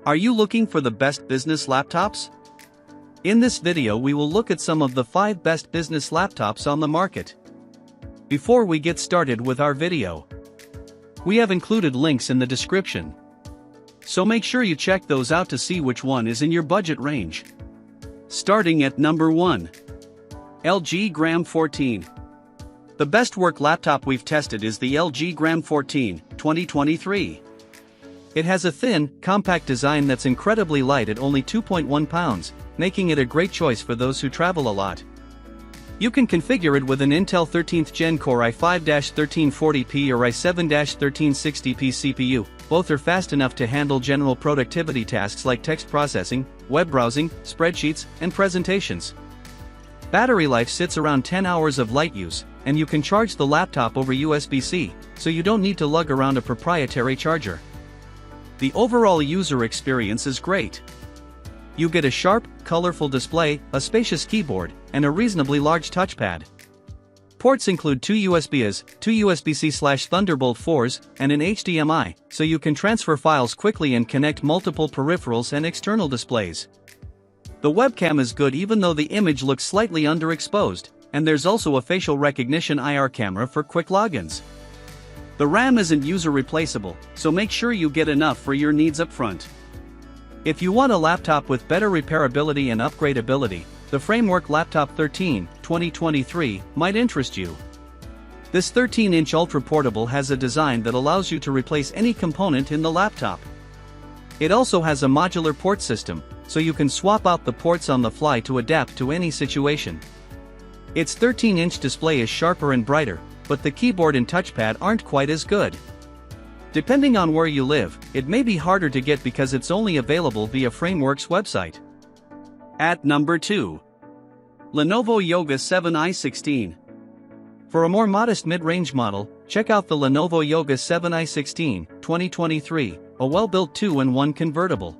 Are you looking for the best business laptops? In this video we will look at some of the 5 best business laptops on the market. Before we get started with our video, we have included links in the description. So make sure you check those out to see which one is in your budget range. Starting at number 1. LG Gram 14. The best work laptop we've tested is the LG Gram 14, 2023. It has a thin, compact design that's incredibly light at only 2.1 pounds, making it a great choice for those who travel a lot. You can configure it with an Intel 13th Gen Core i5-1340p or i7-1360p CPU. Both are fast enough to handle general productivity tasks like text processing, web browsing, spreadsheets, and presentations. Battery life sits around 10 hours of light use, and you can charge the laptop over USB-C, so you don't need to lug around a proprietary charger. The overall user experience is great. You get a sharp, colorful display, a spacious keyboard, and a reasonably large touchpad. Ports include 2 USBs, 2 USB-C/Thunderbolt 4s, and an HDMI, so you can transfer files quickly and connect multiple peripherals and external displays. The webcam is good even though the image looks slightly underexposed, and there's also a facial recognition IR camera for quick logins. The RAM isn't user replaceable, so make sure you get enough for your needs up front. If you want a laptop with better repairability and upgradability, the Framework Laptop 13, 2023, might interest you. This 13-inch ultra-portable has a design that allows you to replace any component in the laptop. It also has a modular port system, so you can swap out the ports on the fly to adapt to any situation. Its 13-inch display is sharper and brighter, but the keyboard and touchpad aren't quite as good. Depending on where you live, it may be harder to get because it's only available via Framework's website. At number 2. Lenovo Yoga 7i16. For a more modest mid-range model, check out the Lenovo Yoga 7i16, 2023, a well-built 2-in-1 convertible.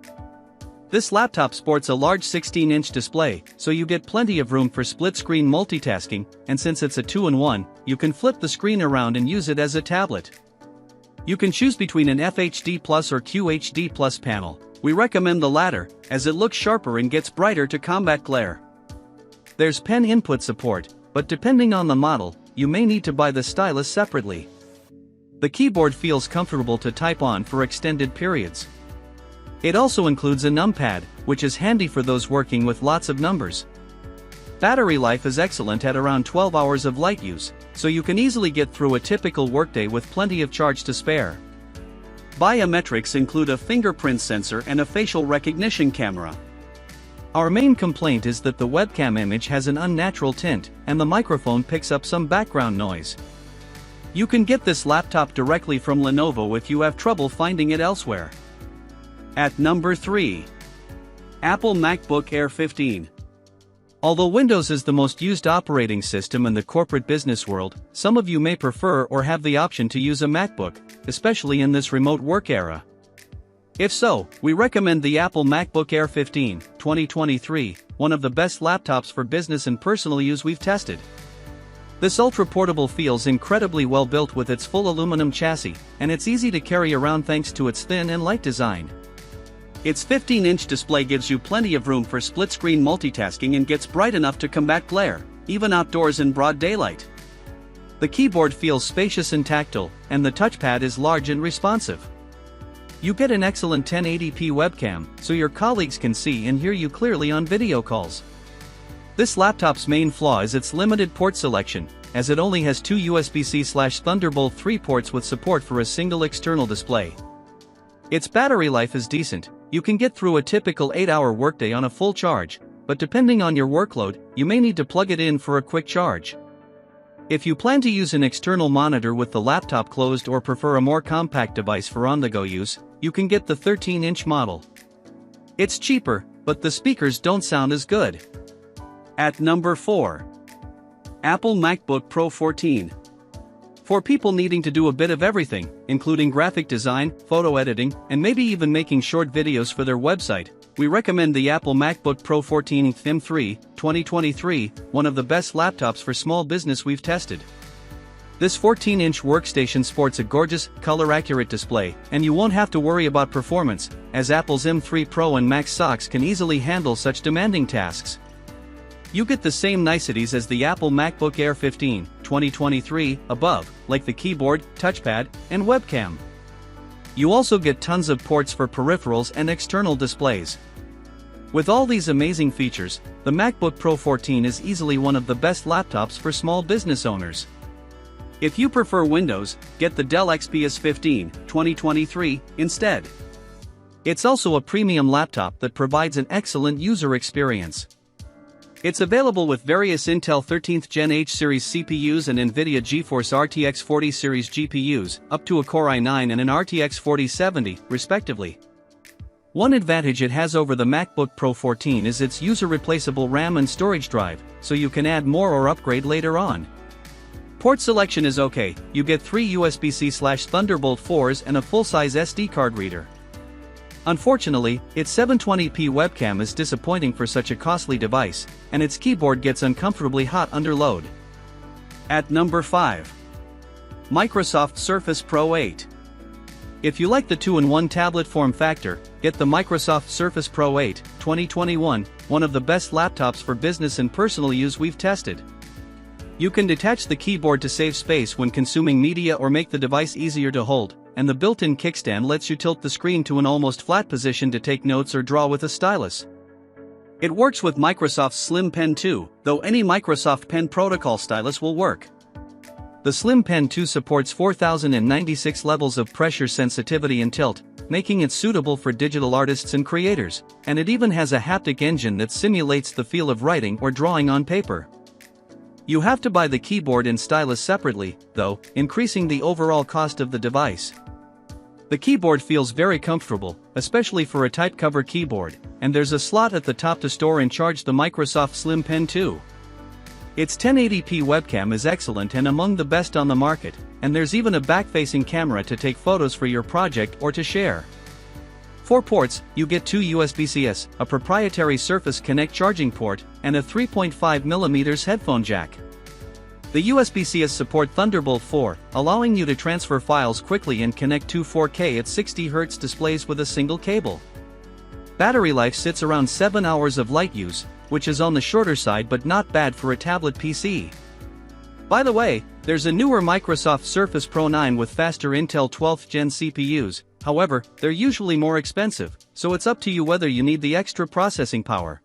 This laptop sports a large 16-inch display, so you get plenty of room for split-screen multitasking, and since it's a 2-in-1, you can flip the screen around and use it as a tablet. You can choose between an FHD Plus or QHD Plus panel. We recommend the latter, as it looks sharper and gets brighter to combat glare. There's pen input support, but depending on the model, you may need to buy the stylus separately. The keyboard feels comfortable to type on for extended periods. It also includes a numpad, which is handy for those working with lots of numbers. Battery life is excellent at around 12 hours of light use, so you can easily get through a typical workday with plenty of charge to spare. Biometrics include a fingerprint sensor and a facial recognition camera. Our main complaint is that the webcam image has an unnatural tint, and the microphone picks up some background noise. You can get this laptop directly from Lenovo if you have trouble finding it elsewhere. At number 3. Apple MacBook Air 15. Although Windows is the most used operating system in the corporate business world, some of you may prefer or have the option to use a MacBook, especially in this remote work era. If so, we recommend the Apple MacBook Air 15, 2023, one of the best laptops for business and personal use we've tested. This ultra-portable feels incredibly well built with its full aluminum chassis, and it's easy to carry around thanks to its thin and light design. Its 15-inch display gives you plenty of room for split-screen multitasking and gets bright enough to combat glare, even outdoors in broad daylight. The keyboard feels spacious and tactile, and the touchpad is large and responsive. You get an excellent 1080p webcam, so your colleagues can see and hear you clearly on video calls. This laptop's main flaw is its limited port selection, as it only has 2 USB-C/Thunderbolt 3 ports with support for a single external display. Its battery life is decent. You can get through a typical 8-hour workday on a full charge, but depending on your workload, you may need to plug it in for a quick charge. If you plan to use an external monitor with the laptop closed or prefer a more compact device for on-the-go use, you can get the 13-inch model. It's cheaper, but the speakers don't sound as good. At number 4. Apple MacBook Pro 14. For people needing to do a bit of everything, including graphic design, photo editing, and maybe even making short videos for their website, we recommend the Apple MacBook Pro 14 M3, 2023, one of the best laptops for small business we've tested. This 14-inch workstation sports a gorgeous, color-accurate display, and you won't have to worry about performance, as Apple's M3 Pro and Max socks can easily handle such demanding tasks. You get the same niceties as the Apple MacBook Air 15, 2023, above, like the keyboard, touchpad, and webcam. You also get tons of ports for peripherals and external displays. With all these amazing features, the MacBook Pro 14 is easily one of the best laptops for small business owners. If you prefer Windows, get the Dell XPS 15, 2023, instead. It's also a premium laptop that provides an excellent user experience. It's available with various Intel 13th Gen H series CPUs and NVIDIA GeForce RTX 40 series GPUs, up to a Core i9 and an RTX 4070, respectively. One advantage it has over the MacBook Pro 14 is its user-replaceable RAM and storage drive, so you can add more or upgrade later on. Port selection is okay, you get 3 USB-C/Thunderbolt 4s and a full-size SD card reader. Unfortunately, its 720p webcam is disappointing for such a costly device, and its keyboard gets uncomfortably hot under load. At number 5. Microsoft Surface Pro 8. If you like the 2-in-1 tablet form factor, get the Microsoft Surface Pro 8, 2021, one of the best laptops for business and personal use we've tested. You can detach the keyboard to save space when consuming media or make the device easier to hold, and the built-in kickstand lets you tilt the screen to an almost flat position to take notes or draw with a stylus. It works with Microsoft's Slim Pen 2, though any Microsoft Pen Protocol stylus will work. The Slim Pen 2 supports 4096 levels of pressure sensitivity and tilt, making it suitable for digital artists and creators, and it even has a haptic engine that simulates the feel of writing or drawing on paper. You have to buy the keyboard and stylus separately, though, increasing the overall cost of the device. The keyboard feels very comfortable, especially for a tight cover keyboard, and there's a slot at the top to store and charge the Microsoft Slim Pen 2. Its 1080p webcam is excellent and among the best on the market, and there's even a back-facing camera to take photos for your project or to share. For ports, you get 2 USB-Cs, a proprietary Surface Connect charging port, and a 3.5mm headphone jack. The USB-Cs support Thunderbolt 4, allowing you to transfer files quickly and connect two 4K at 60Hz displays with a single cable. Battery life sits around 7 hours of light use, which is on the shorter side but not bad for a tablet PC. By the way, there's a newer Microsoft Surface Pro 9 with faster Intel 12th Gen CPUs, however, they're usually more expensive, so it's up to you whether you need the extra processing power.